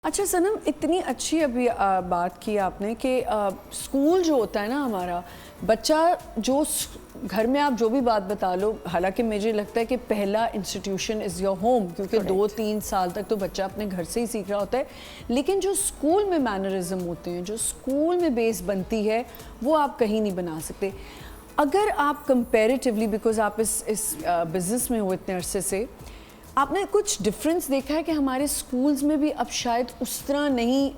अच्छा सनम, इतनी अच्छी अभी बात की आपने कि स्कूल जो होता है ना हमारा बच्चा जो घर में आप जो भी बात बता लो, हालांकि मुझे लगता है कि पहला इंस्टीट्यूशन इज़ योर होम, क्योंकि 2-3 साल तक तो बच्चा अपने घर से ही सीख रहा होता है, लेकिन जो स्कूल में मैनरिज्म होते हैं, जो स्कूल में बेस बनती है, वो आप कहीं नहीं बना सकते। अगर आप कंपैरेटिवली, बिकॉज आप इस बिज़नेस में हो इतने अरसे से, आपने कुछ डिफरेंस देखा है कि हमारे स्कूल्स में भी अब शायद उस तरह नहीं,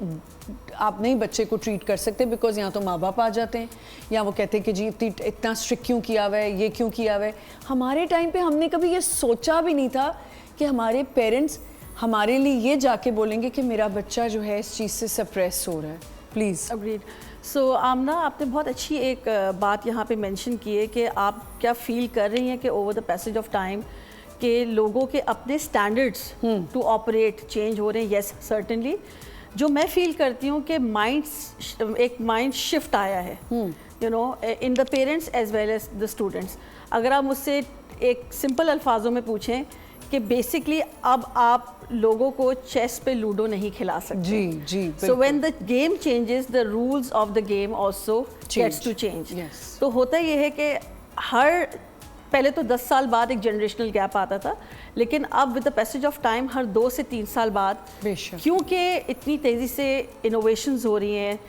आप नहीं बच्चे को ट्रीट कर सकते, बिकॉज यहाँ तो माँ बाप आ जाते हैं या वो कहते हैं कि जी इतना स्ट्रिक्ट क्यों किया हुआ है, ये क्यों किया हुआ है। हमारे टाइम पे हमने कभी ये सोचा भी नहीं था कि हमारे पेरेंट्स हमारे लिए ये जाके बोलेंगे कि मेरा बच्चा जो है इस चीज़ से सप्रेस हो रहा है। प्लीज़। अग्रीड। सो आमना, आपने बहुत अच्छी एक बात यहाँ पे मेंशन की है कि आप क्या फील कर रही हैं कि over the passage of time कि लोगों के अपने स्टैंडर्ड्स टू ऑपरेट चेंज हो रहे हैं। Yes, certainly. जो मैं फील करती हूँ कि एक माइंड शिफ्ट आया है, you know, in the parents as well as the students. अगर आप मुझसे एक सिंपल अल्फाजों में पूछें कि बेसिकली अब आप लोगों को चेस पे लूडो नहीं खिला सकते। जी जी। So when the game changes, the rules of the game also gets to change. तो होता ये है कि पहले तो 10 साल बाद एक जनरेशनल गैप आता था, लेकिन अब with the passage of time हर 2 से 3 साल बाद, क्योंकि इतनी तेज़ी से इनोवेशंस हो रही हैं,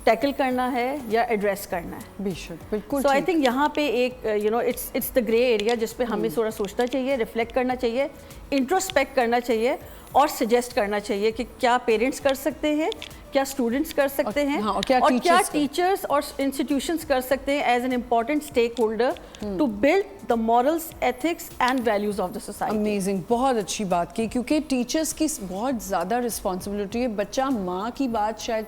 टैकल करना है या एड्रेस करना है। बेशक, बिल्कुल। सो आई थिंक यहाँ पे एक you know it's the grey area जिस पे हमें थोड़ा सोचना चाहिए, रिफ्लेक्ट करना चाहिए, इंट्रोस्पेक्ट करना चाहिए और सजेस्ट करना चाहिए कि क्या पेरेंट्स कर सकते हैं, क्या स्टूडेंट्स कर सकते हैं, और क्या टीचर्स और इंस्टीट्यूशंस कर सकते हैं as an important stakeholder to build the morals, ethics and values of the society. Amazing, बहुत अच्छी बात की, क्योंकि टीचर्स की बहुत ज़्यादा रिस्पॉन्सिबिलिटी है। बच्चा माँ की बात शायद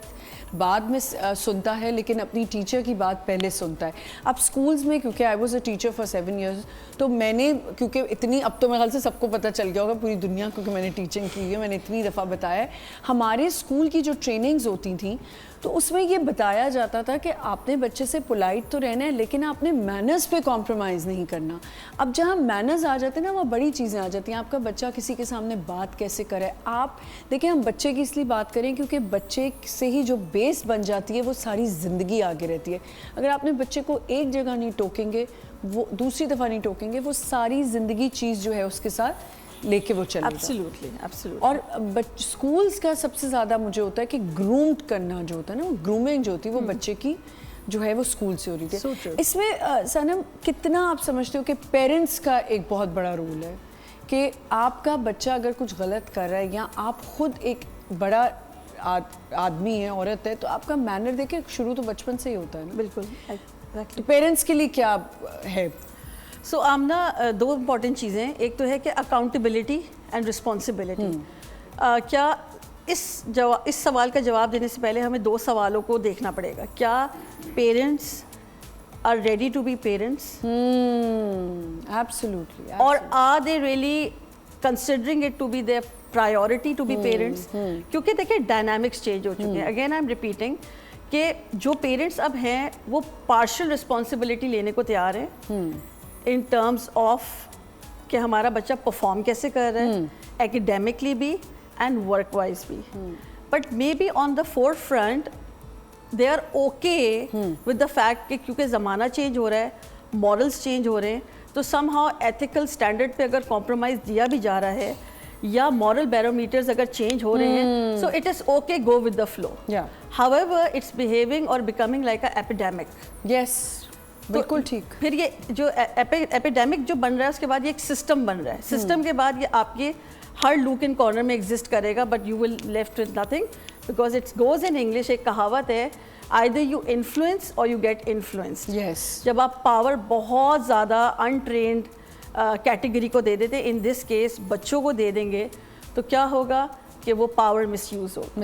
बाद में सुनता है, लेकिन अपनी टीचर की बात पहले सुनता है। अब स्कूल्स में, क्योंकि I was a teacher for 7 years, तो मैंने, क्योंकि इतनी, अब तो मेरे ख्याल से सबको पता चल गया होगा पूरी दुनिया, क्योंकि मैंने टीचिंग की है, मैंने इतनी दफ़ा बताया है, हमारे स्कूल की जो ट्रेनिंग्स होती थी तो उसमें ये बताया जाता था कि आपने बच्चे से पोलाइट तो रहना है, लेकिन आपने मैनर्स पे कॉम्प्रोमाइज़ नहीं करना। अब जहाँ मैनर्स आ जाते हैं ना, वहाँ बड़ी चीज़ें आ जाती हैं। आपका बच्चा किसी के सामने बात कैसे करे, आप देखिए, हम बच्चे की इसलिए बात करें क्योंकि बच्चे से ही जो बेस बन जाती है वो सारी ज़िंदगी आगे रहती है। अगर आपने बच्चे को एक जगह नहीं टोकेंगे, वो दूसरी दफ़ा नहीं टोकेंगे, वो सारी ज़िंदगी चीज़ जो है उसके साथ लेके वो चलेगा। Absolutely, absolutely. और स्कूल्स का सबसे ज़्यादा मुझे होता है कि ग्रूम्ड करना जो होता है ना, वो ग्रूमिंग जो होती है वो बच्चे की जो है वो स्कूल से हो रही थी। इसमें सनम, कितना आप समझते हो कि पेरेंट्स का एक बहुत बड़ा रोल है कि आपका बच्चा अगर कुछ गलत कर रहा है, या आप खुद एक बड़ा आदमी है, औरत है, तो आपका मैनर देखे शुरू तो बचपन से ही होता है ना। बिल्कुल। तो पेरेंट्स के लिए क्या है? सो आमना, 2 इम्पॉर्टेंट चीज़ें, एक तो है कि अकाउंटेबिलिटी एंड रिस्पॉन्सिबिलिटी। क्या इस सवाल का जवाब देने से पहले हमें 2 सवालों को देखना पड़ेगा। क्या parents are ready to be parents? Absolutely. और are they really considering it to be their priority to be parents? क्योंकि देखिए, डायनामिक्स चेंज हो चुके हैं। अगेन आई एम रिपीटिंग कि जो पेरेंट्स अब हैं वो पार्शियल रिस्पॉन्सिबिलिटी लेने को तैयार हैं इन टर्म्स ऑफ कि हमारा बच्चा परफॉर्म कैसे कर रहा है, एकेडमिकली भी एंड वर्क वाइज भी। But maybe on the forefront they are okay with the fact कि क्योंकि ज़माना चेंज हो रहा है, मॉरल्स चेंज हो रहे हैं, तो समहाउ एथिकल स्टैंडर्ड पे अगर कॉम्प्रोमाइज़ दिया भी जा रहा है या मॉरल बैरोमीटर्स अगर चेंज हो रहे हैं, so it is okay, go with the flow. However it's behaving और becoming like a epidemic. Yes, बिल्कुल ठीक। फिर ये जो एपिडेमिक जो बन रहा है, उसके बाद ये एक सिस्टम बन रहा है। सिस्टम के बाद ये आपके हर लूक इन कॉर्नर में एग्जिस्ट करेगा, but you will left with nothing, because it's goes in English, एक कहावत है, आइदर यू इन्फ्लुएंस और यू गेट इन्फ्लुएंस्ड। यस। जब आप पावर बहुत ज़्यादा अनट्रेंड कैटेगरी को दे देते, इन दिस केस बच्चों को दे देंगे, तो क्या होगा कि वो पावर मिसयूज़ होगा।